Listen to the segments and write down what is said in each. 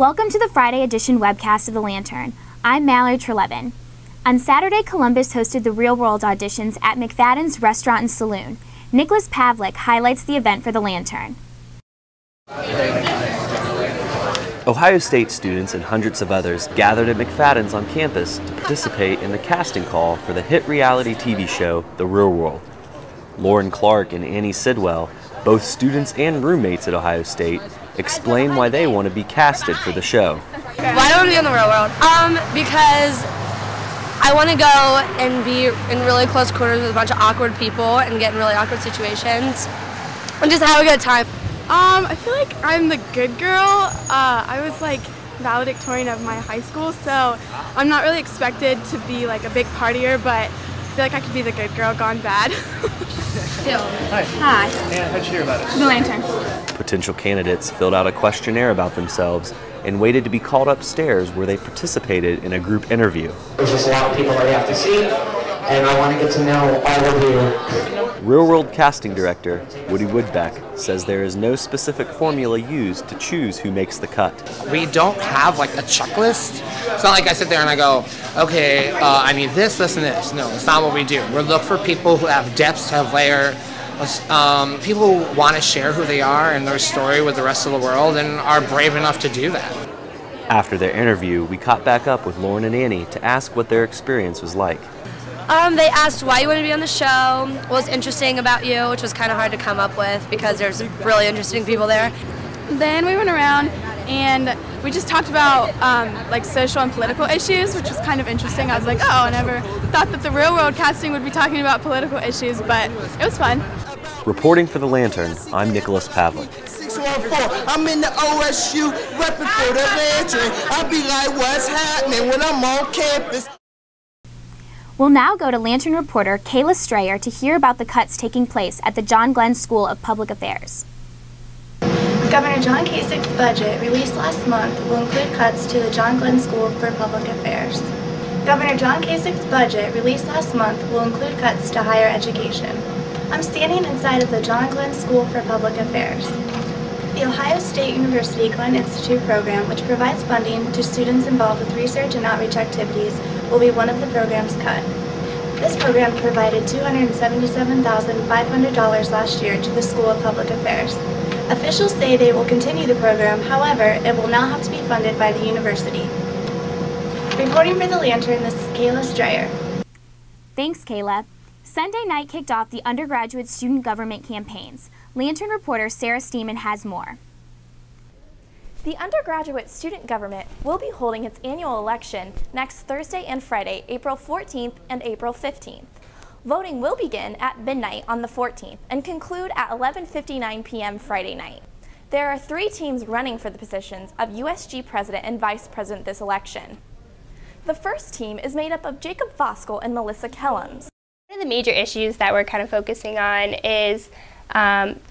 Welcome to the Friday edition webcast of The Lantern. I'm Mallory Trelevin. On Saturday, Columbus hosted the Real World auditions at McFaddens Restaurant and Saloon. Nicholas Pavlik highlights the event for The Lantern. Ohio State students and hundreds of others gathered at McFaddens on campus to participate in the casting call for the hit reality TV show, The Real World. Lauren Clark and Annie Sidwell, both students and roommates at Ohio State, explain why they want to be casted for the show. Why do I want to be on The Real World? Because I want to go and be in really close quarters with a bunch of awkward people and get in really awkward situations and just have a good time. I feel like I'm the good girl. I was like valedictorian of my high school, so I'm not really expected to be like a big partier, but I feel like I could be the good girl gone bad. Hi. Hi. And how'd you hear about it? The Lantern. Potential candidates filled out a questionnaire about themselves and waited to be called upstairs where they participated in a group interview. There's just a lot of people that we have to see, and I want to get to know all of you. Real World casting director Woody Woodbeck says there is no specific formula used to choose who makes the cut. We don't have like a checklist. It's not like I sit there and I go, okay, I need this, this, and this. No, it's not what we do. We look for people who have depth, have layer, people who want to share who they are and their story with the rest of the world and are brave enough to do that. After their interview, we caught back up with Lauren and Annie to ask what their experience was like. They asked why you wanted to be on the show, what was interesting about you, which was kind of hard to come up with because there's really interesting people there. Then we went around and we just talked about like social and political issues, which was kind of interesting. I was like, oh, I never thought that the Real World casting would be talking about political issues, but it was fun. Reporting for The Lantern, I'm Nicholas Pavlik. 614, I'm in the OSU repping for The Lantern. I be like, what's happening when I'm on campus? We'll now go to Lantern reporter Kayla Strayer to hear about the cuts taking place at the John Glenn School of Public Affairs. Governor John Kasich's budget released last month will include cuts to the John Glenn School for Public Affairs. Governor John Kasich's budget released last month will include cuts to higher education. I'm standing inside of the John Glenn School for Public Affairs. The Ohio State University Glenn Institute program, which provides funding to students involved with research and outreach activities, will be one of the programs cut. This program provided $277,500 last year to the School of Public Affairs. Officials say they will continue the program, however, it will now have to be funded by the university. Reporting for The Lantern, this is Kayla Strayer. Thanks, Kayla. Sunday night kicked off the undergraduate student government campaigns. Lantern reporter Sarah Steeman has more. The undergraduate student government will be holding its annual election next Thursday and Friday, April 14th and April 15th. Voting will begin at midnight on the 14th and conclude at 11:59 p.m. Friday night. There are 3 teams running for the positions of USG President and Vice President this election. The first team is made up of Jacob Voskel and Melissa Kellums. One of the major issues that we're kind of focusing on is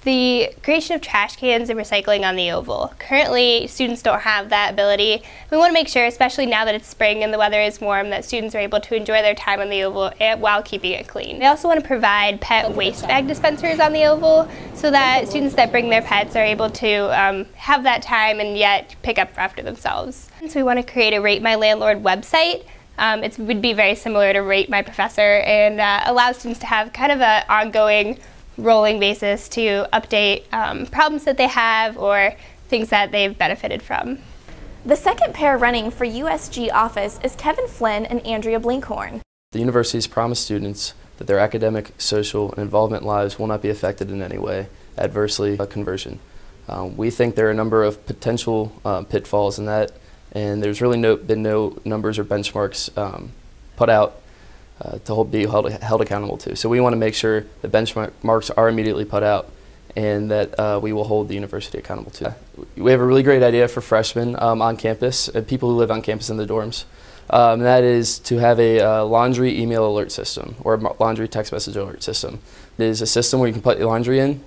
the creation of trash cans and recycling on the Oval. Currently, students don't have that ability. We want to make sure, especially now that it's spring and the weather is warm, that students are able to enjoy their time on the Oval while keeping it clean. They also want to provide pet waste bag dispensers on the Oval so that students that bring their pets are able to have that time and yet pick up after themselves. So we want to create a Rate My Landlord website. It would be very similar to Rate My Professor and allow students to have kind of an ongoing rolling basis to update problems that they have or things that they've benefited from. The second pair running for USG office is Kevin Flynn and Andrea Blinkhorn. The universities promise students that their academic, social, and involvement lives will not be affected in any way adversely by conversion. We think there are a number of potential pitfalls in that, and there's really been no numbers or benchmarks put out to be held accountable to. So we want to make sure the benchmarks are immediately put out and that we will hold the university accountable to. We have a really great idea for freshmen on campus, people who live on campus in the dorms. And that is to have a laundry email alert system or a laundry text message alert system. It is a system where you can put your laundry in,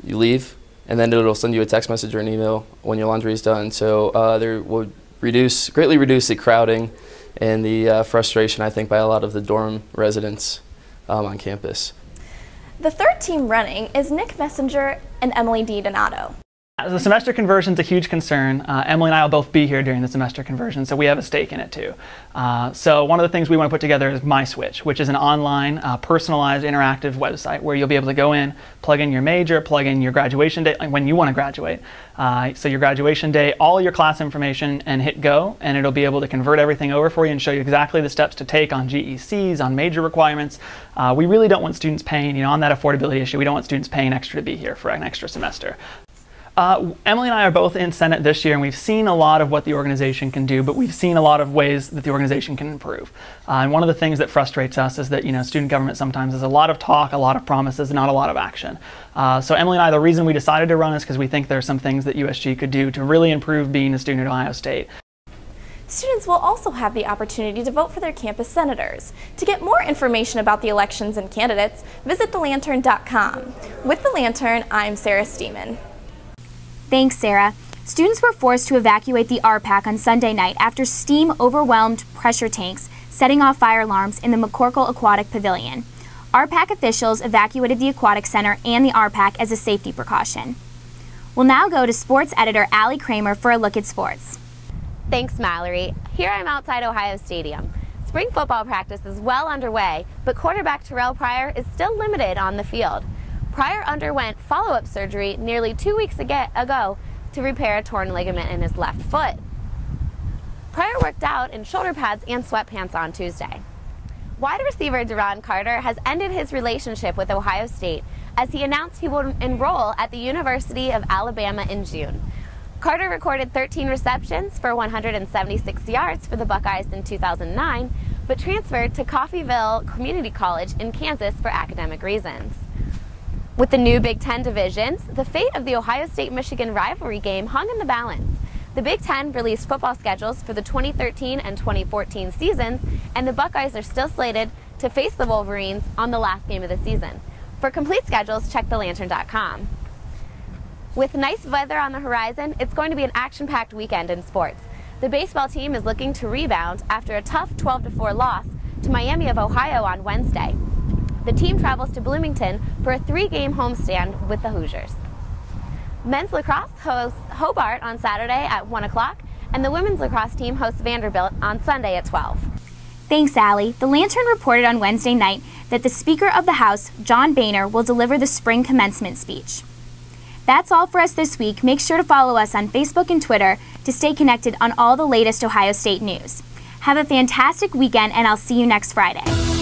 you leave, and then it'll send you a text message or an email when your laundry is done. So there would greatly reduce the crowding and the frustration, I think, by a lot of the dorm residents on campus. The third team running is Nick Messenger and Emily D. Donato. The semester conversion is a huge concern. Emily and I will both be here during the semester conversion, so we have a stake in it too. So one of the things we want to put together is MySwitch, which is an online, personalized, interactive website where you'll be able to go in, plug in your major, plug in your graduation date, like when you want to graduate. So your graduation day, all your class information, and hit go, and it'll be able to convert everything over for you and show you exactly the steps to take on GECs, on major requirements. We really don't want students paying, on that affordability issue, we don't want students paying extra to be here for an extra semester. Emily and I are both in Senate this year, and we've seen a lot of what the organization can do, but we've seen a lot of ways that the organization can improve. And one of the things that frustrates us is that student government sometimes is a lot of talk, a lot of promises, not a lot of action. So Emily and I, the reason we decided to run is because we think there are some things that USG could do to really improve being a student at Ohio State. Students will also have the opportunity to vote for their campus senators. To get more information about the elections and candidates, visit thelantern.com. With The Lantern, I'm Sarah Steeman. Thanks, Sarah. Students were forced to evacuate the RPAC on Sunday night after steam overwhelmed pressure tanks, setting off fire alarms in the McCorkle Aquatic Pavilion. RPAC officials evacuated the Aquatic Center and the RPAC as a safety precaution. We'll now go to sports editor Allie Kramer for a look at sports. Thanks, Mallory. Here I'm outside Ohio Stadium. Spring football practice is well underway, but quarterback Terrell Pryor is still limited on the field. Pryor underwent follow-up surgery nearly 2 weeks ago to repair a torn ligament in his left foot. Pryor worked out in shoulder pads and sweatpants on Tuesday. Wide receiver Deron Carter has ended his relationship with Ohio State as he announced he will enroll at the University of Alabama in June. Carter recorded 13 receptions for 176 yards for the Buckeyes in 2009, but transferred to Coffeyville Community College in Kansas for academic reasons. With the new Big Ten divisions, the fate of the Ohio State-Michigan rivalry game hung in the balance. The Big Ten released football schedules for the 2013 and 2014 seasons, and the Buckeyes are still slated to face the Wolverines on the last game of the season. For complete schedules, check thelantern.com. With nice weather on the horizon, it's going to be an action-packed weekend in sports. The baseball team is looking to rebound after a tough 12-4 loss to Miami of Ohio on Wednesday. The team travels to Bloomington for a 3-game homestand with the Hoosiers. Men's lacrosse hosts Hobart on Saturday at 1 o'clock, and the women's lacrosse team hosts Vanderbilt on Sunday at 12. Thanks, Allie. The Lantern reported on Wednesday night that the Speaker of the House, John Boehner, will deliver the spring commencement speech. That's all for us this week. Make sure to follow us on Facebook and Twitter to stay connected on all the latest Ohio State news. Have a fantastic weekend, and I'll see you next Friday.